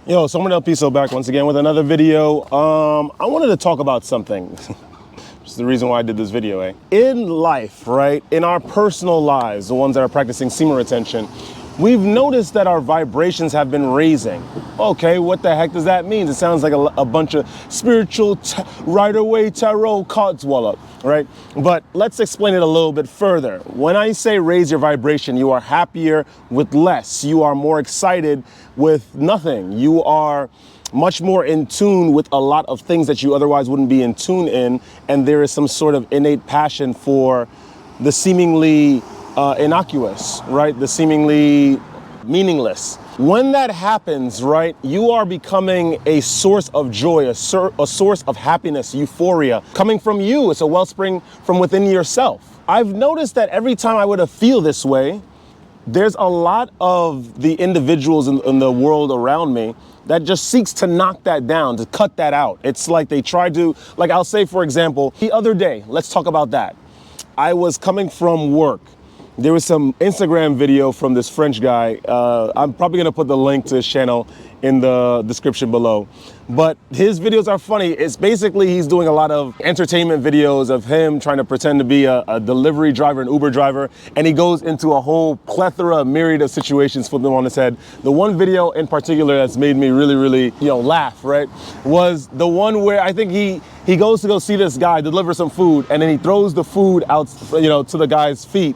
Yo, Semen Piso back once again with another video. I wanted to talk about something. Which is the reason why I did this video, eh? In life, right? In our personal lives, the ones that are practicing semen retention, we've noticed that our vibrations have been raising. Okay, what the heck does that mean? It sounds like a bunch of spiritual Rider-Waite tarot cards, wallop, right? But let's explain it a little bit further. When I say raise your vibration, you are happier with less. You are more excited with nothing. You are much more in tune with a lot of things that you otherwise wouldn't be in tune in. And there is some sort of innate passion for the seemingly innocuous, right? The seemingly meaningless. When that happens, right, you are becoming a source of joy, a source of happiness, euphoria coming from you. It's a wellspring from within yourself. I've noticed that every time I would feel this way, there's a lot of the individuals in the world around me that just seeks to knock that down, to cut that out. It's like they try to, like I'll say, for example, the other day, let's talk about that. I was coming from work. There was some Instagram video from this French guy. I'm probably gonna put the link to his channel in the description below. But his videos are funny. It's basically, he's doing a lot of entertainment videos of him trying to pretend to be a delivery driver, an Uber driver. And he goes into a whole plethora, myriad of situations, flip them on his head. The one video in particular that's made me really, laugh, right? Was the one where I think he goes to go see this guy deliver some food, and then he throws the food out, to the guy's feet.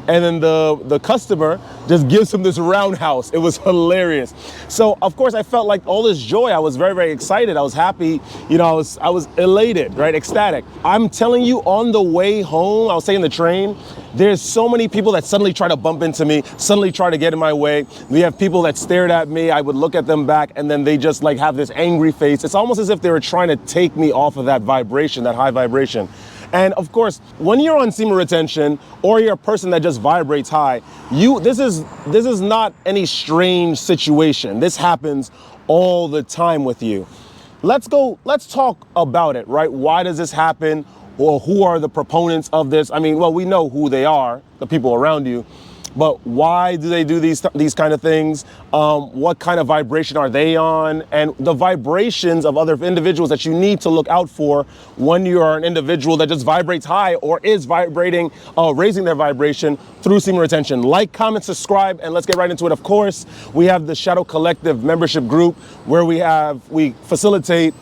And then the customer just gives him this roundhouse. It was hilarious. So of course I felt like all this joy. I was very excited. I was happy. I was elated, right? Ecstatic. I'm telling you, on the way home, I was taking the train, there's so many people that suddenly try to bump into me, suddenly try to get in my way. We have people that stared at me. I would look at them back, and then they just like have this angry face. It's almost as if they were trying to take me off of that vibration, that high vibration. And of course, when you're on semen retention, or you're a person that just vibrates high, this is not any strange situation. This happens all the time with you. Let's talk about it, right? Why does this happen? Or who are the proponents of this? I mean, well, we know who they are, the people around you. But why do they do these kind of things? What kind of vibration are they on? And the vibrations of other individuals that you need to look out for when you are an individual that just vibrates high or is vibrating, raising their vibration through semen retention. Like, comment, subscribe, and let's get right into it. Of course, we have the Shadow Collective membership group where we facilitate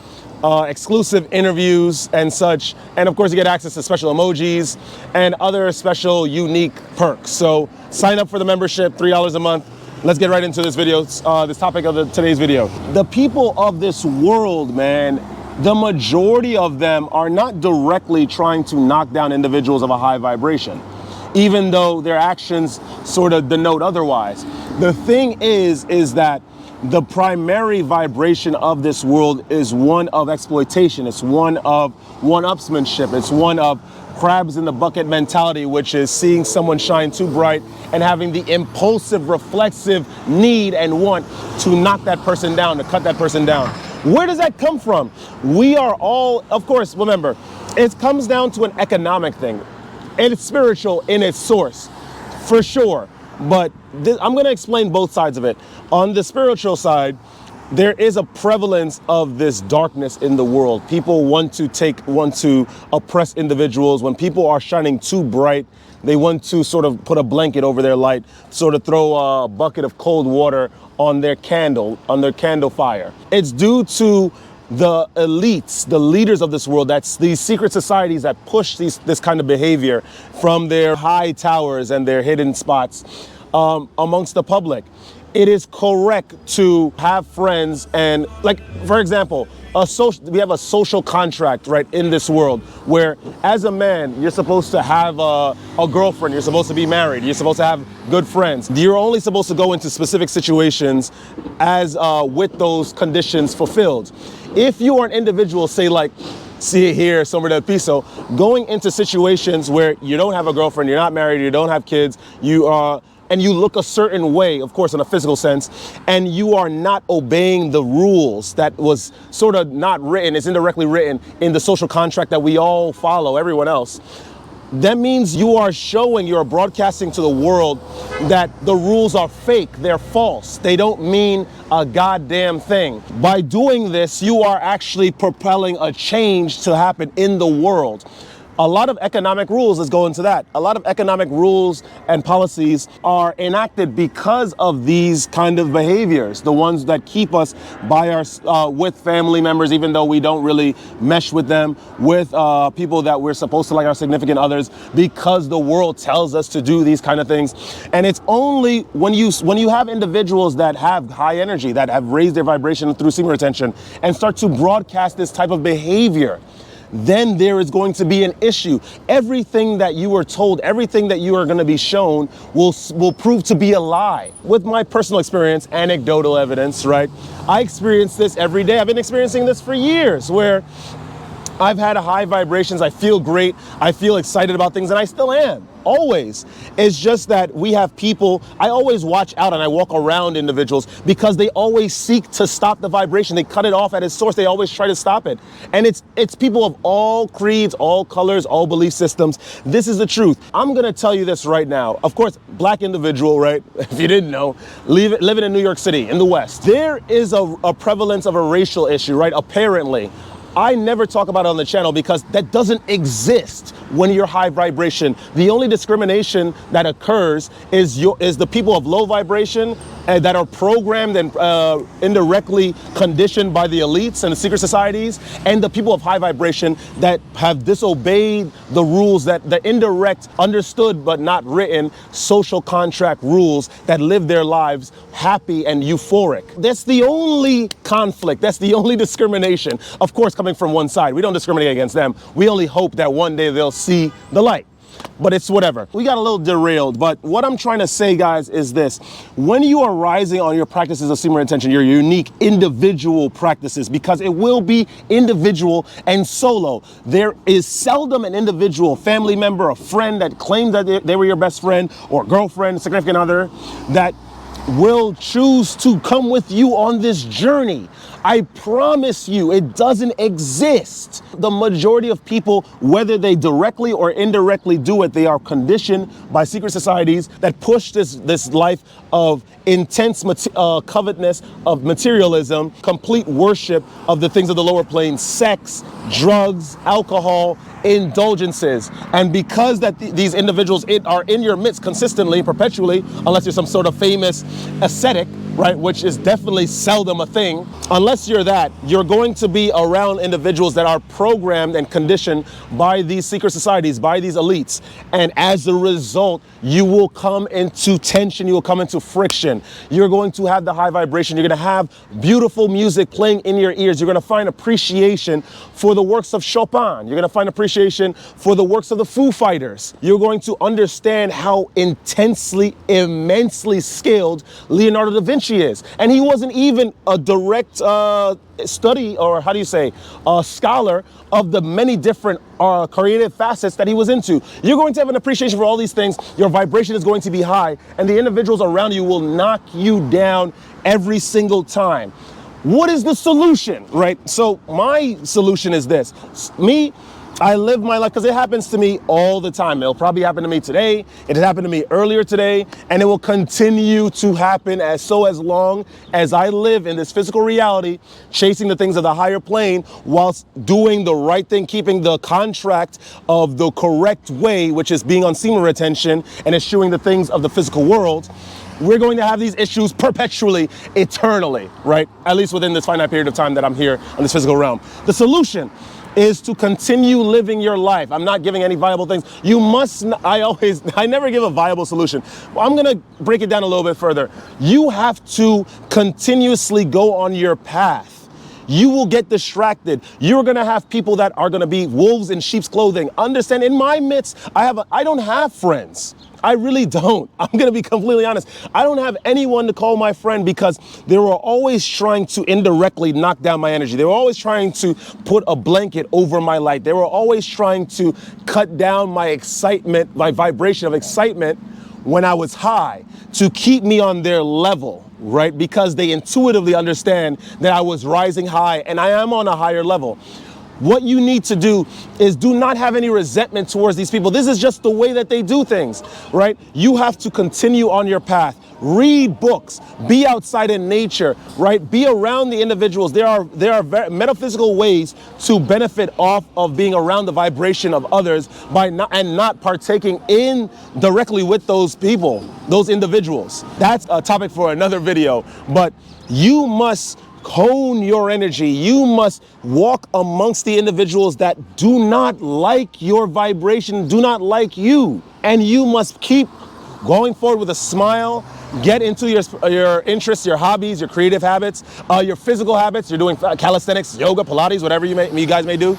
exclusive interviews and such, and of course you get access to special emojis and other special unique perks. So sign up for the membership, $3 a month. Let's get right into this video, this topic of today's video. The people of this world, man, the majority of them are not directly trying to knock down individuals of a high vibration, even though their actions sort of denote otherwise. The thing is that the primary vibration of this world is one of exploitation. It's one of one-upsmanship. It's one of crabs in the bucket mentality, which is seeing someone shine too bright and having the impulsive, reflexive need and want to knock that person down, to cut that person down. Where does that come from? We are all, of course, remember, it comes down to an economic thing. And it's spiritual in its source, for sure. But I'm going to explain both sides of it. On the spiritual side, there is a prevalence of this darkness in the world. People want to oppress individuals. When people are shining too bright, they want to sort of put a blanket over their light, sort of throw a bucket of cold water on their candle fire. It's due to the elites, the leaders of this world, that's these secret societies that push this kind of behavior from their high towers and their hidden spots amongst the public. It is correct to have friends and, like, for example, we have a social contract, right, in this world where as a man, you're supposed to have a girlfriend, you're supposed to be married, you're supposed to have good friends. You're only supposed to go into specific situations as with those conditions fulfilled. If you are an individual, say like, see it here, Semen Piso, going into situations where you don't have a girlfriend, you're not married, you don't have kids, and you look a certain way, of course, in a physical sense, and you are not obeying the rules that was sort of not written, it's indirectly written in the social contract that we all follow, everyone else. that means you are broadcasting to the world that the rules are fake, they're false, they don't mean a goddamn thing. By doing this, you are actually propelling a change to happen in the world. A lot of economic rules, let's go into that. A lot of economic rules and policies are enacted because of these kind of behaviors, the ones that keep us by with family members, even though we don't really mesh with them, with people that we're supposed to like, our significant others, because the world tells us to do these kind of things. And it's only when you have individuals that have high energy, that have raised their vibration through semen retention and start to broadcast this type of behavior, then there is going to be an issue. Everything that you were told, everything that you are going to be shown will prove to be a lie. With my personal experience, anecdotal evidence, right? I experience this every day. I've been experiencing this for years, where I've had high vibrations, I feel great, I feel excited about things, and I still am, always. It's just that we have people, I always watch out and I walk around individuals because they always seek to stop the vibration. They cut it off at its source, they always try to stop it. And it's people of all creeds, all colors, all belief systems. This is the truth. I'm gonna tell you this right now. Of course, black individual, right? If you didn't know, living in New York City, in the West, there is a prevalence of a racial issue, right? Apparently. I never talk about it on the channel because that doesn't exist when you're high vibration. The only discrimination that occurs is the people of low vibration that are programmed and indirectly conditioned by the elites and the secret societies, and the people of high vibration that have disobeyed the rules, that the indirect, understood but not written social contract rules, that live their lives happy and euphoric. That's the only conflict. That's the only discrimination. Of course, coming from one side, we don't discriminate against them. We only hope that one day they'll see the light. But it's whatever. We got a little derailed, but what I'm trying to say, guys, is this. When you are rising on your practices of semen retention, your unique individual practices, because it will be individual and solo. There is seldom an individual family member, a friend that claims that they were your best friend or girlfriend, significant other, that will choose to come with you on this journey. I promise you, it doesn't exist. The majority of people, whether they directly or indirectly do it, they are conditioned by secret societies that push this life of intense covetousness, of materialism, complete worship of the things of the lower plane, sex, drugs, alcohol, indulgences. And because that these individuals are in your midst consistently, perpetually, unless you're some sort of famous ascetic, right, which is definitely seldom a thing, unless you're that, you're going to be around individuals that are programmed and conditioned by these secret societies, by these elites. And as a result, you will come into tension, you will come into friction. You're going to have the high vibration, you're going to have beautiful music playing in your ears, you're going to find appreciation for the works of Chopin, you're going to find appreciation for the works of the Foo Fighters. You're going to understand how intensely, immensely skilled Leonardo da Vinci is. And he wasn't even a direct study, or how do you say, a scholar of the many different creative facets that he was into. You're going to have an appreciation for all these things. Your vibration is going to be high, and the individuals around you will knock you down every single time. What is the solution, right? So my solution is this. I live my life, because it happens to me all the time. It'll probably happen to me today. It happened to me earlier today, and it will continue to happen as long as I live in this physical reality, chasing the things of the higher plane whilst doing the right thing, keeping the contract of the correct way, which is being on semen retention and eschewing the things of the physical world. We're going to have these issues perpetually, eternally, right? At least within this finite period of time that I'm here on this physical realm. The solution is to continue living your life. I'm not giving any viable things. You must, I never give a viable solution. I'm gonna break it down a little bit further. You have to continuously go on your path. You will get distracted. You're gonna have people that are gonna be wolves in sheep's clothing. Understand, in my midst, I don't have friends. I really don't. I'm gonna be completely honest. I don't have anyone to call my friend because they were always trying to indirectly knock down my energy. They were always trying to put a blanket over my light. They were always trying to cut down my excitement, my vibration of excitement when I was high, to keep me on their level, right? Because they intuitively understand that I was rising high and I am on a higher level. What you need to do is do not have any resentment towards these people. This is just the way that they do things, right? You have to continue on your path. Read books, be outside in nature, right? Be around the individuals. There are very metaphysical ways to benefit off of being around the vibration of others by not partaking in directly with those people, those individuals. That's a topic for another video, but you must hone your energy. You must walk amongst the individuals that do not like your vibration, do not like you. And you must keep going forward with a smile. Get into your interests, your hobbies, your creative habits, your physical habits. You're doing calisthenics, yoga, Pilates, whatever you guys may do.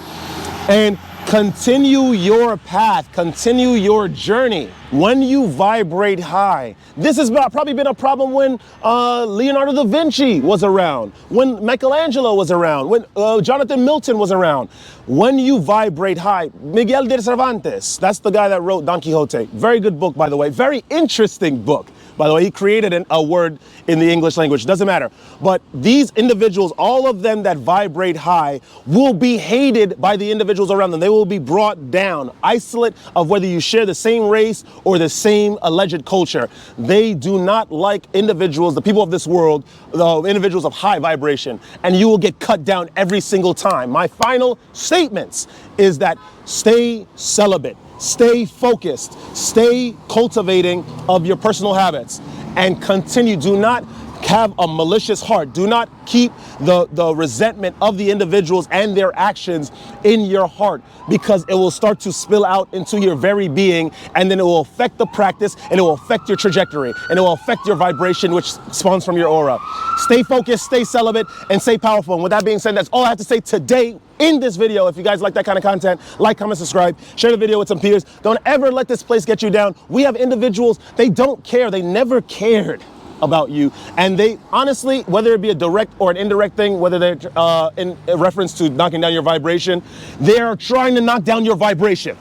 And continue your path, continue your journey. When you vibrate high, this has probably been a problem when Leonardo da Vinci was around, when Michelangelo was around, when Jonathan Milton was around. When you vibrate high, Miguel de Cervantes, that's the guy that wrote Don Quixote. Very good book, by the way. Very interesting book. By the way, he created a word in the English language, doesn't matter. But these individuals, all of them that vibrate high, will be hated by the individuals around them. They will be brought down, isolate of whether you share the same race or the same alleged culture. They do not like individuals, the people of this world, the individuals of high vibration, and you will get cut down every single time. My final statements is that stay celibate. Stay focused, stay cultivating of your personal habits, and continue. Do not have a malicious heart. Do not keep the resentment of the individuals and their actions in your heart, because it will start to spill out into your very being, and then it will affect the practice, and it will affect your trajectory, and it will affect your vibration, which spawns from your aura. Stay focused, stay celibate, and stay powerful. And with that being said, that's all I have to say today in this video. If you guys like that kind of content, like, comment, subscribe, share the video with some peers. Don't ever let this place get you down. We have individuals, they don't care. They never cared about you. And they honestly, whether it be a direct or an indirect thing, whether they're in reference to knocking down your vibration, they're trying to knock down your vibration.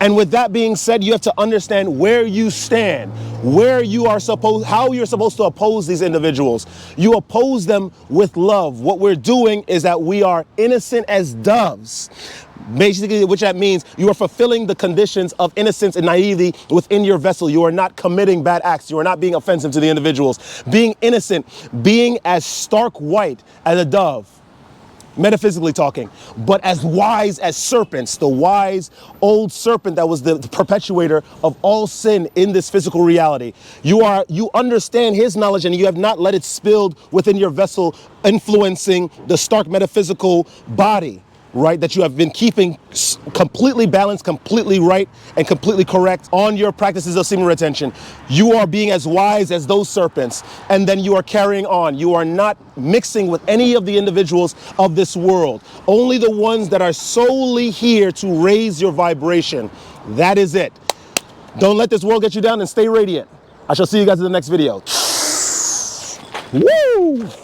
And with that being said, you have to understand where you stand, how you're supposed to oppose these individuals. You oppose them with love. What we're doing is that we are innocent as doves. Basically, which that means you are fulfilling the conditions of innocence and naivety within your vessel. You are not committing bad acts. You are not being offensive to the individuals. Being innocent, being as stark white as a dove, metaphysically talking, but as wise as serpents, the wise old serpent that was the perpetuator of all sin in this physical reality. You understand his knowledge, and you have not let it spill within your vessel, influencing the stark metaphysical body, right, that you have been keeping completely balanced, completely right, and completely correct on your practices of semen retention. You are being as wise as those serpents, and then you are carrying on. You are not mixing with any of the individuals of this world, only the ones that are solely here to raise your vibration. That is it. Don't let this world get you down, and stay radiant. I shall see you guys in the next video. Woo!